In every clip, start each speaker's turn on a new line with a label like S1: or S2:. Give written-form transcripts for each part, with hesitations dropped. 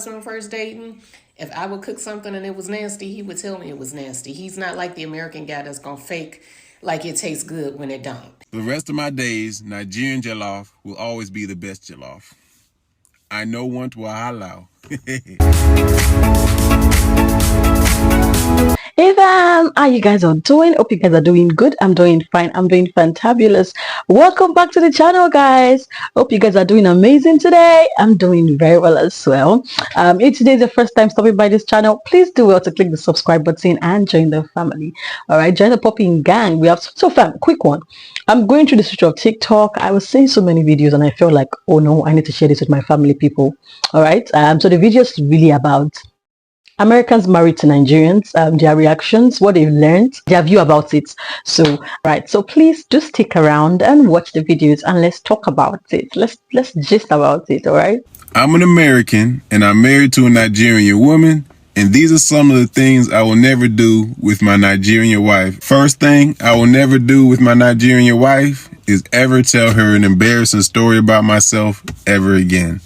S1: husband first dating, if I would cook something and it was nasty, he would tell me it was nasty. He's not like the American guy that's gonna fake like it tastes good when it don't.
S2: For the rest of my days, Nigerian jollof will always be the best jollof. I know want to halal.
S3: Hey fam, how you guys are doing? Hope you guys are doing good. I'm doing fine. I'm doing fantabulous. Welcome back to the channel, guys. Hope you guys are doing amazing today. I'm doing very well as well. If today is the first time stopping by this channel, please do well to click the subscribe button and join the family. All right, join the popping gang. We have quick one. I'm going through the switch of TikTok. I was seeing so many videos and I feel like, oh no, I need to share this with my family people. All right. So the video is really about Americans married to Nigerians, their reactions, what they've learned, their view about it. So, right. So please just stick around and watch the videos and let's talk about it. Let's gist about it. All right.
S2: I'm an American and I'm married to a Nigerian woman. And these are some of the things I will never do with my Nigerian wife. First thing I will never do with my Nigerian wife is ever tell her an embarrassing story about myself ever again.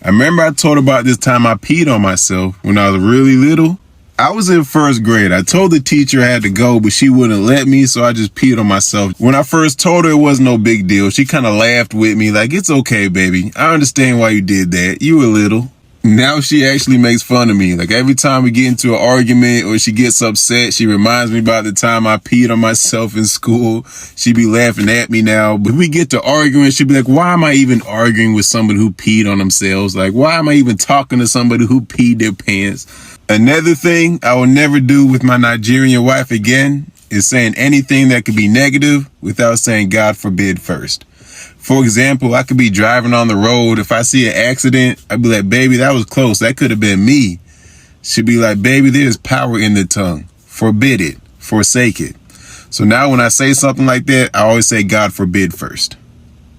S2: I remember I told about this time I peed on myself when I was really little. I was in first grade. I told the teacher I had to go, but she wouldn't let me, so I just peed on myself. When I first told her it wasn't no big deal, she kind of laughed with me like, it's okay, baby. I understand why you did that. You were little. Now she actually makes fun of me. Like every time we get into an argument or she gets upset, she reminds me about the time I peed on myself in school. She be laughing at me now. But we get to arguing, she'd be like, why am I even arguing with somebody who peed on themselves? Like, why am I even talking to somebody who peed their pants? Another thing I will never do with my Nigerian wife again is saying anything that could be negative without saying God forbid first. For example, I could be driving on the road. If I see an accident, I'd be like, baby, that was close. That could have been me. She'd be like, baby, there's power in the tongue. Forbid it. Forsake it. So now when I say something like that, I always say God forbid first.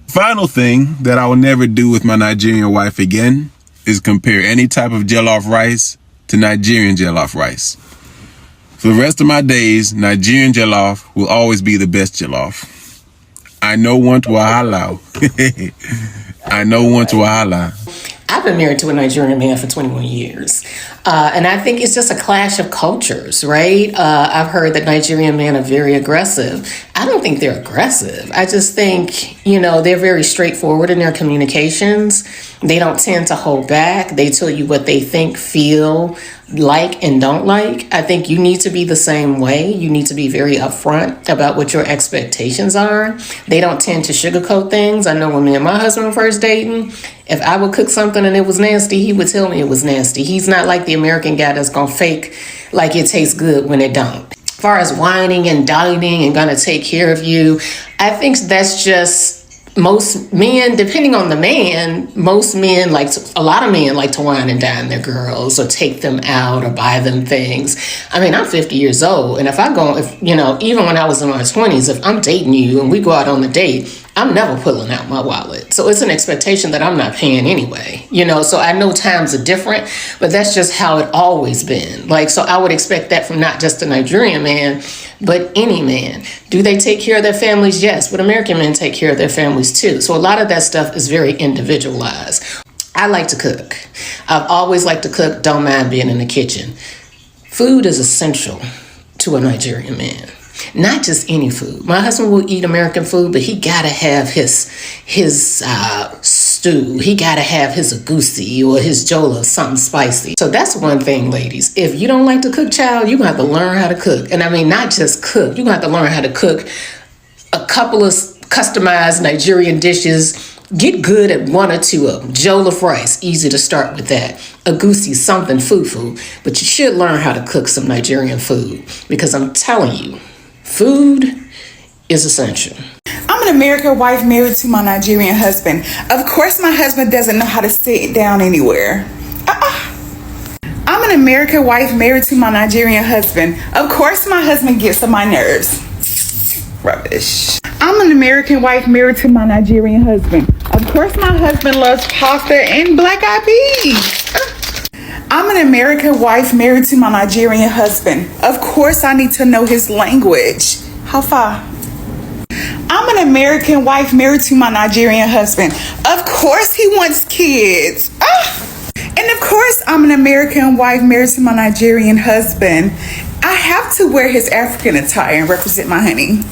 S2: Final thing that I will never do with my Nigerian wife again is compare any type of jollof rice to Nigerian jollof rice. For the rest of my days, Nigerian jollof will always be the best jollof. I know want to halal. I know want to halal.
S1: I've been married to a Nigerian man for 21 years. And I think it's just a clash of cultures, right? I've heard that Nigerian men are very aggressive. I don't think they're aggressive. I just think, they're very straightforward in their communications. They don't tend to hold back. They tell you what they think, feel, like, and don't like. I think you need to be the same way. You need to be very upfront about what your expectations are. They don't tend to sugarcoat things. I know when me and my husband were first dating, if I would cook something and it was nasty, he would tell me it was nasty. He's not like the American guy that's gonna fake like it tastes good when it don't. As far as whining and dining and gonna take care of you, I think that's just most men, depending on the man, a lot of men like to wine and dine their girls or take them out or buy them things. I mean, I'm 50 years old. And even when I was in my 20s, if I'm dating you and we go out on the date, I'm never pulling out my wallet. So it's an expectation that I'm not paying anyway, so I know times are different, but that's just how it always been. So I would expect that from not just a Nigerian man, but any man. Do they take care of their families? Yes, but American men take care of their families too. So a lot of that stuff is very individualized. I like to cook. I've always liked to cook, don't mind being in the kitchen. Food is essential to a Nigerian man. Not just any food. My husband will eat American food, but he gotta have his stew. He gotta have his agusi or his jollof, something spicy. So that's one thing, ladies. If you don't like to cook, child, you're gonna have to learn how to cook. And I mean, not just cook. You're gonna have to learn how to cook a couple of customized Nigerian dishes. Get good at one or two of them. Jollof rice, easy to start with that. Agusi, something fufu. But you should learn how to cook some Nigerian food because I'm telling you, food is essential.
S4: I'm an American wife married to my Nigerian husband. Of course, my husband doesn't know how to sit down anywhere. I'm an American wife married to my Nigerian husband. Of course, my husband gets on my nerves. Rubbish. I'm an American wife married to my Nigerian husband. Of course, my husband loves pasta and black eyed peas. I'm an American wife married to my Nigerian husband. Of course, I need to know his language. How far? I'm an American wife married to my Nigerian husband. Of course, he wants kids. And And of course, I'm an American wife married to my Nigerian husband. I have to wear his African attire and represent my honey.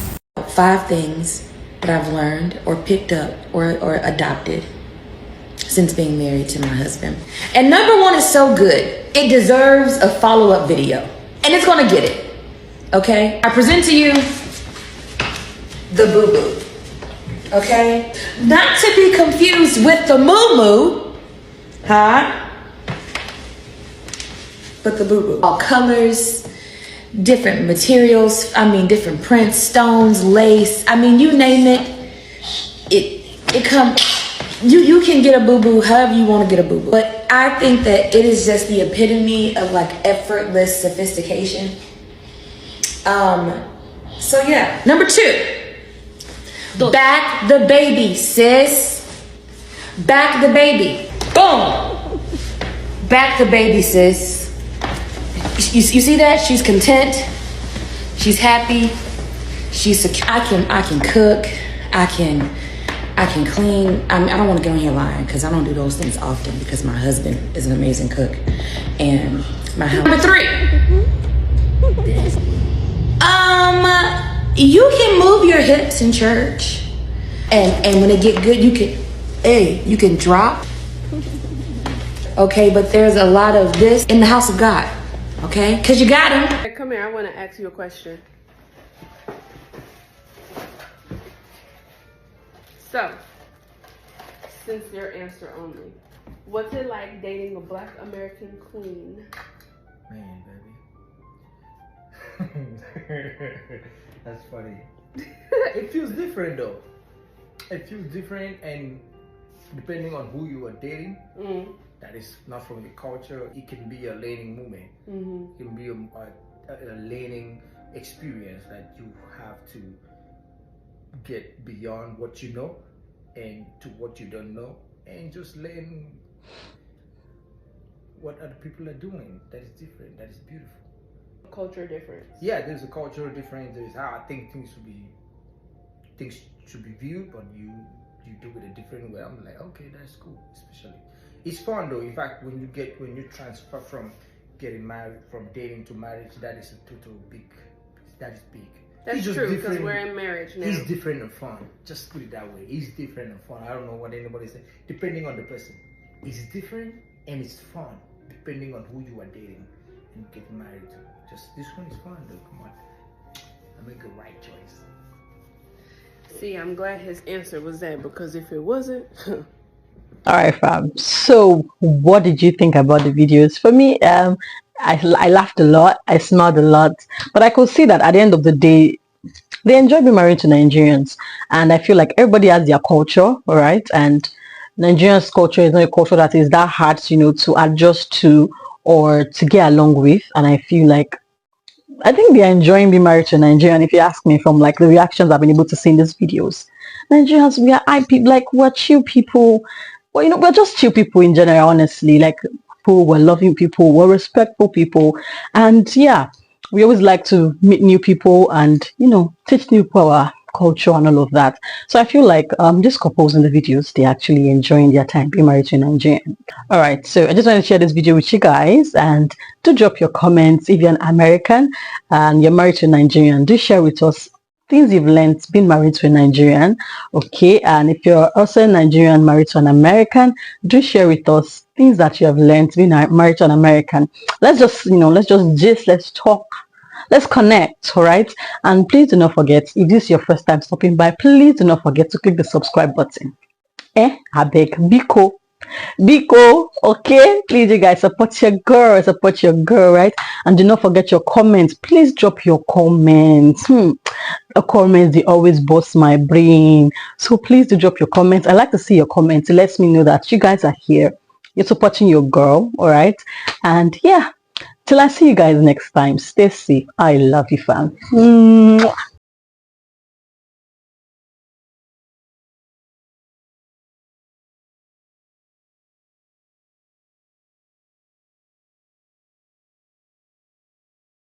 S5: 5 things that I've learned or picked up or adopted since being married to my husband. And number 1 is so good. It deserves a follow-up video. And it's gonna get it. Okay? I present to you the boo-boo. Okay? Not to be confused with the moo-moo. Huh? But the boo-boo. All colors, different materials, different prints, stones, lace, you name it. It comes, you can get a boo-boo however you want to get a boo-boo. But I think that it is just the epitome of like effortless sophistication. So yeah. Number 2, back the baby, sis. Back the baby. Boom. Back the baby, sis. You see that? She's content. She's happy. She's secure. I can cook. I can clean. I don't want to get on here lying because I don't do those things often because my husband is an amazing cook. And my house. Number 3. You can move your hips in church. And when it get good, you can drop. Okay, but there's a lot of this in the house of God. Okay? Because you got him.
S6: Hey, come here. I want to ask you a question. So, sincere answer only. What's it like dating a Black American queen?
S7: Man, baby. That's funny. It feels different though. It feels different, and depending on who you are dating, that is not from your culture, it can be a learning moment. It can be a learning experience that you have to get beyond what you know and to what you don't know, and just learn what other people are doing. That is different. That is beautiful.
S6: Culture difference.
S7: Yeah, there's a cultural difference. There's how I think things should be viewed, but you do it a different way. I'm like, okay, that's cool. Especially, it's fun though. In fact, when you transfer from getting married, from dating to marriage, that is a total big. That is big.
S6: That's true, because we're in marriage now.
S7: It's different and fun. Just put it that way. It's different and fun. I don't know what anybody said. Depending on the person, it's different and it's fun. Depending on who you are dating and getting married to. Just this one is fun though. Come on, I make the right choice.
S6: See, I'm glad his answer was that, because if it wasn't.
S3: All right, fam. So, what did you think about the videos? For me, I laughed a lot, I smiled a lot, but I could see that at the end of the day, they enjoy being married to Nigerians, and I feel like everybody has their culture, all right? And Nigerians' culture is not a culture that is that hard, to adjust to or to get along with, and I feel like I think they are enjoying being married to a Nigerian. If you ask me, from like the reactions I've been able to see in these videos, Nigerians, we are people, like we're chill people. Well, we're just chill people in general, honestly. Like people, we're loving people, we're respectful people, and yeah, we always like to meet new people and teach new people our culture and all of that. So I feel like these couples in the videos, they're actually enjoying their time being married to a Nigerian. All right, so I just want to share this video with you guys, and do drop your comments. If you're an American and you're married to a Nigerian, do share with us things you've learned being married to a Nigerian. Okay, and if you're also a Nigerian married to an American, do share with us things that you have learned being married to an American. Let's just let's talk, let's connect. All right, and please do not forget, if this is your first time stopping by, please do not forget to click the subscribe button. I beg, Biko, okay, please, you guys, support your girl, right? And do not forget your comments. Please drop your comments. The comments, they always boost my brain, so please do drop your comments. I like to see your comments. It lets me know that you guys are here, you're supporting your girl. All right, and yeah, till I see you guys next time, stay safe. I love you, fam.